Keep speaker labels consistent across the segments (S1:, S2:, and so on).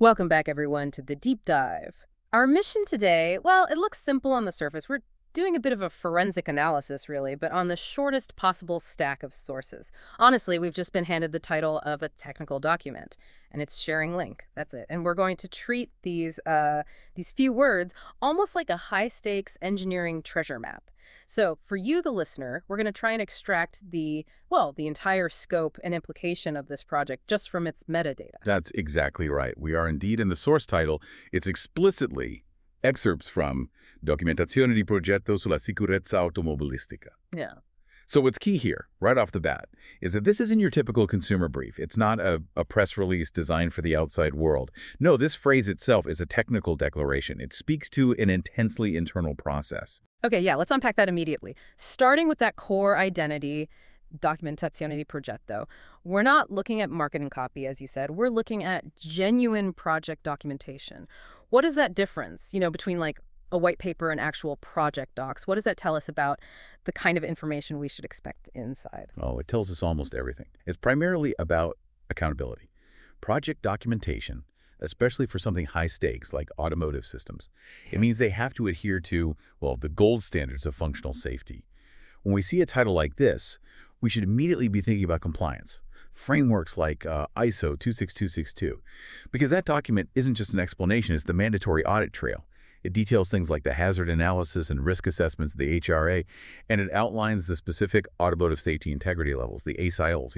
S1: Welcome back, everyone, to the deep dive. Our mission today, well, it looks simple on the surface. We're doing a bit of a forensic analysis, really, but on the shortest possible stack of sources. Honestly, we've just been handed the title of a technical document, and it's sharing link. That's it. And we're going to treat these few words almost like a high-stakes engineering treasure map. So for you, the listener, we're going to try and extract the entire scope and implication of this project just from its metadata.
S2: That's exactly right. We are indeed in the source title. It's explicitly excerpts from Documentazione di progetto sulla sicurezza automobilistica.
S1: Yeah.
S2: So what's key here, right off the bat, is that this isn't your typical consumer brief. It's not a press release designed for the outside world. No, this phrase itself is a technical declaration. It speaks to an intensely internal process.
S1: Okay, yeah, let's unpack that immediately. Starting with that core identity, documentazione di progetto. We're not looking at marketing copy, as you said. We're looking at genuine project documentation. What is that difference, between like a white paper and actual project docs? What does that tell us about the kind of information we should expect inside?
S2: Oh, it tells us almost everything. It's primarily about accountability. Project documentation, especially for something high stakes like automotive systems, it means they have to adhere to, well, the gold standards of functional safety. When we see a title like this, we should immediately be thinking about compliance. Frameworks like ISO 26262, because that document isn't just an explanation, it's the mandatory audit trail. It details things like the hazard analysis and risk assessments, the HRA, and it outlines the specific automotive safety integrity levels, the ASILs,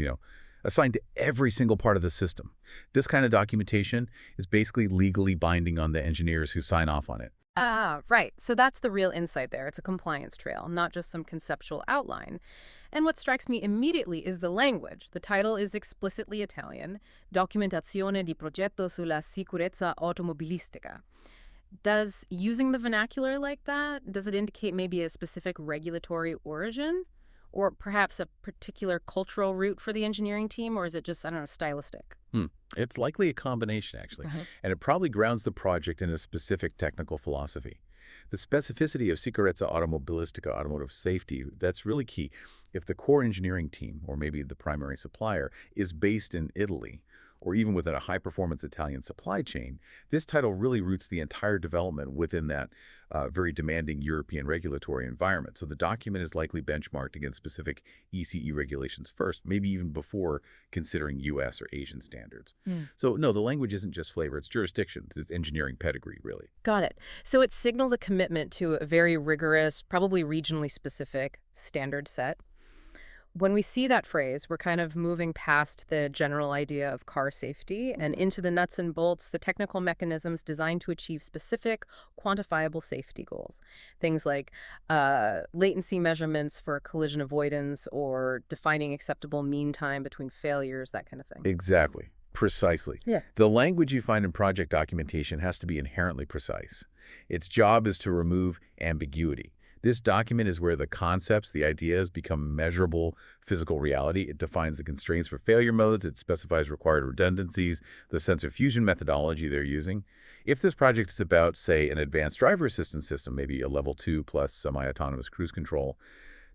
S2: assigned to every single part of the system. This kind of documentation is basically legally binding on the engineers who sign off on it.
S1: Ah, right. So that's the real insight there. It's a compliance trail, not just some conceptual outline. And what strikes me immediately is the language. The title is explicitly Italian, Documentazione di progetto sulla sicurezza automobilistica. Does using the vernacular like that, does it indicate maybe a specific regulatory origin? Or perhaps a particular cultural route for the engineering team? Or is it just, I don't know, stylistic?
S2: It's likely a combination, actually, and it probably grounds the project in a specific technical philosophy. The specificity of sicurezza automobilistica, automotive safety, that's really key. If the core engineering team, or maybe the primary supplier, is based in Italy, or even within a high-performance Italian supply chain, this title really roots the entire development within that very demanding European regulatory environment. So the document is likely benchmarked against specific ECE regulations first, maybe even before considering US or Asian standards. So no, the language isn't just flavor, it's jurisdiction, it's engineering pedigree, really.
S1: Got it. So it signals a commitment to a very rigorous, probably regionally specific standard set. When we see that phrase, we're kind of moving past the general idea of car safety and into the nuts and bolts, the technical mechanisms designed to achieve specific, quantifiable safety goals. Things like latency measurements for collision avoidance or defining acceptable mean time between failures, that kind of thing.
S2: Exactly. Precisely.
S1: Yeah.
S2: The language you find in project documentation has to be inherently precise. Its job is to remove ambiguity. This document is where the concepts, the ideas, become measurable physical reality. It defines the constraints for failure modes. It specifies required redundancies, the sensor fusion methodology they're using. If this project is about, say, an advanced driver assistance system, maybe a level 2 plus semi-autonomous cruise control,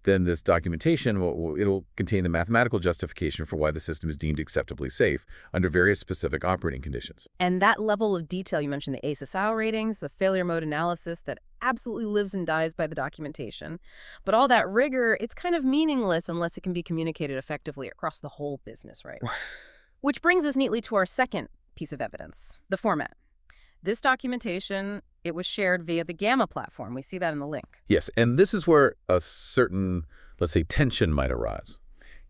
S2: then this documentation, it'll contain the mathematical justification for why the system is deemed acceptably safe under various specific operating conditions.
S1: And that level of detail, you mentioned the ASSL ratings, the failure mode analysis, that absolutely lives and dies by the documentation. But all that rigor, it's kind of meaningless unless it can be communicated effectively across the whole business, right? Which brings us neatly to our second piece of evidence, the format. This documentation, it was shared via the Gamma platform. We see that in the link.
S2: Yes, and this is where a certain, let's say, tension might arise.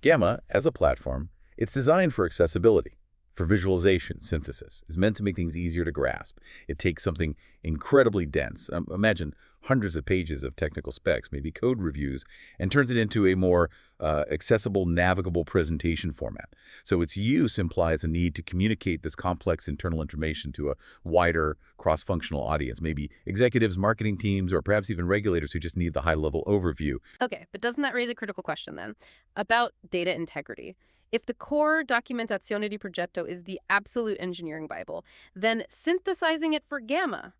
S2: Gamma, as a platform, it's designed for accessibility, for visualization, synthesis. It's meant to make things easier to grasp. It takes something incredibly dense, imagine hundreds of pages of technical specs, maybe code reviews, and turns it into a more accessible, navigable presentation format. So its use implies a need to communicate this complex internal information to a wider cross-functional audience, maybe executives, marketing teams, or perhaps even regulators who just need the high-level overview.
S1: Okay, but doesn't that raise a critical question then about data integrity? If the core Documentazione di progetto is the absolute engineering Bible, then synthesizing it for Gamma,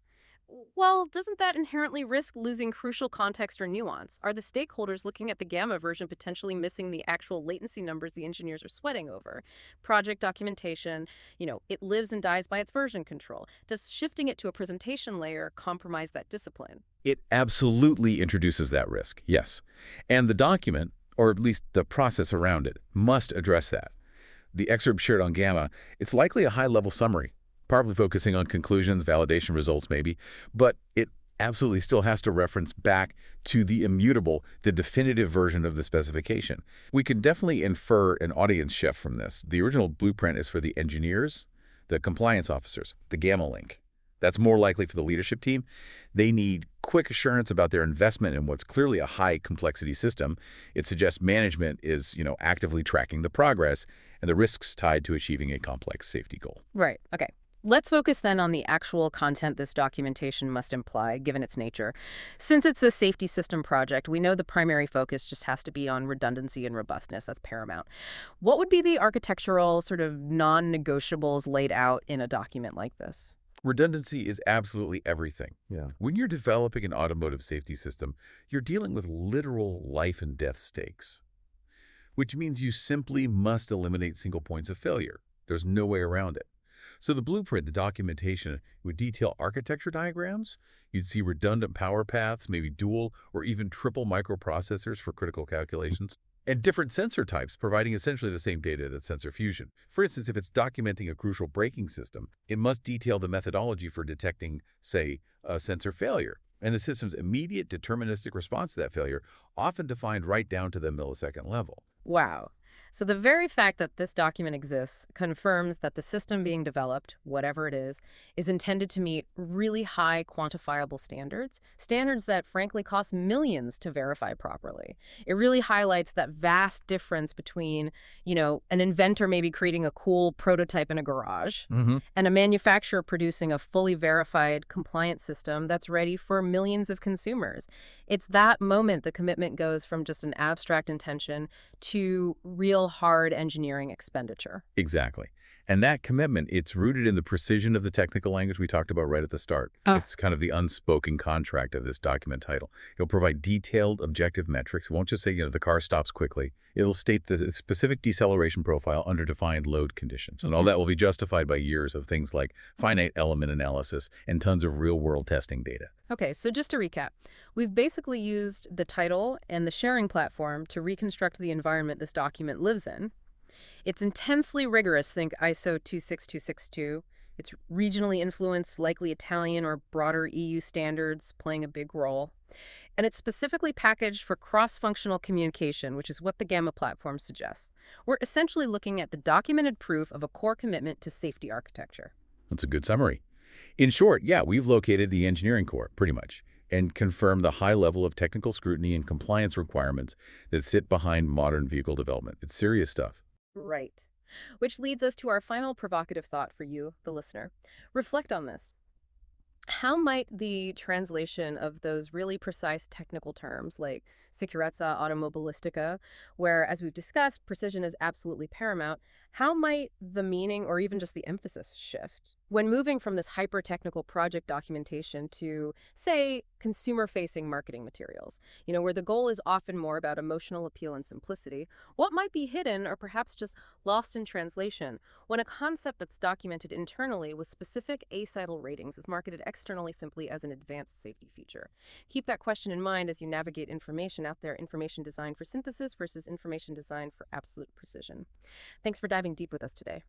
S1: Well, doesn't that inherently risk losing crucial context or nuance? Are the stakeholders looking at the gamma version potentially missing the actual latency numbers the engineers are sweating over? Project documentation, it lives and dies by its version control. Does shifting it to a presentation layer compromise that discipline?
S2: It absolutely introduces that risk, yes. And the document, or at least the process around it, must address that. The excerpt shared on Gamma, it's likely a high-level summary, probably focusing on conclusions, validation results maybe, but it absolutely still has to reference back to the immutable, the definitive version of the specification. We can definitely infer an audience shift from this. The original blueprint is for the engineers, the compliance officers, the Gamma link. That's more likely for the leadership team. They need quick assurance about their investment in what's clearly a high-complexity system. It suggests management is, actively tracking the progress and the risks tied to achieving a complex safety goal.
S1: Right. Okay. Let's focus then on the actual content this documentation must imply, given its nature. Since it's a safety system project, we know the primary focus just has to be on redundancy and robustness. That's paramount. What would be the architectural sort of non-negotiables laid out in a document like this?
S2: Redundancy is absolutely everything.
S3: Yeah.
S2: When you're developing an automotive safety system, you're dealing with literal life and death stakes, which means you simply must eliminate single points of failure. There's no way around it. So the blueprint, the documentation, would detail architecture diagrams. You'd see redundant power paths, maybe dual or even triple microprocessors for critical calculations, and different sensor types providing essentially the same data that sensor fusion. For instance, if it's documenting a crucial braking system, it must detail the methodology for detecting, say, a sensor failure, and the system's immediate deterministic response to that failure, often defined right down to the millisecond level.
S1: Wow. So the very fact that this document exists confirms that the system being developed, whatever it is intended to meet really high quantifiable standards, standards that frankly cost millions to verify properly. It really highlights that vast difference between, an inventor maybe creating a cool prototype in a garage and a manufacturer producing a fully verified compliant system that's ready for millions of consumers. It's that moment the commitment goes from just an abstract intention to real hard engineering expenditure.
S2: Exactly. And that commitment, it's rooted in the precision of the technical language we talked about right at the start. It's kind of the unspoken contract of this document title. It'll provide detailed, objective metrics. It won't just say, the car stops quickly. It'll state the specific deceleration profile under defined load conditions. And all that will be justified by years of things like finite element analysis and tons of real-world testing data.
S1: Okay, so just to recap, we've basically used the title and the sharing platform to reconstruct the environment this document lives in. It's intensely rigorous, think ISO 26262. It's regionally influenced, likely Italian or broader EU standards playing a big role. And it's specifically packaged for cross-functional communication, which is what the Gamma platform suggests. We're essentially looking at the documented proof of a core commitment to safety architecture.
S2: That's a good summary. In short, yeah, we've located the engineering core, pretty much, and confirmed the high level of technical scrutiny and compliance requirements that sit behind modern vehicle development. It's serious stuff.
S1: Right. Which leads us to our final provocative thought for you, the listener. Reflect on this. How might the translation of those really precise technical terms like sicurezza automobilistica, where, as we've discussed, precision is absolutely paramount, how might the meaning or even just the emphasis shift when moving from this hyper-technical project documentation to, say, consumer-facing marketing materials, where the goal is often more about emotional appeal and simplicity? What might be hidden or perhaps just lost in translation when a concept that's documented internally with specific ACIDL ratings is marketed externally simply as an advanced safety feature? Keep that question in mind as you navigate information out there, information designed for synthesis versus information designed for absolute precision. Thanks for diving deep with us today.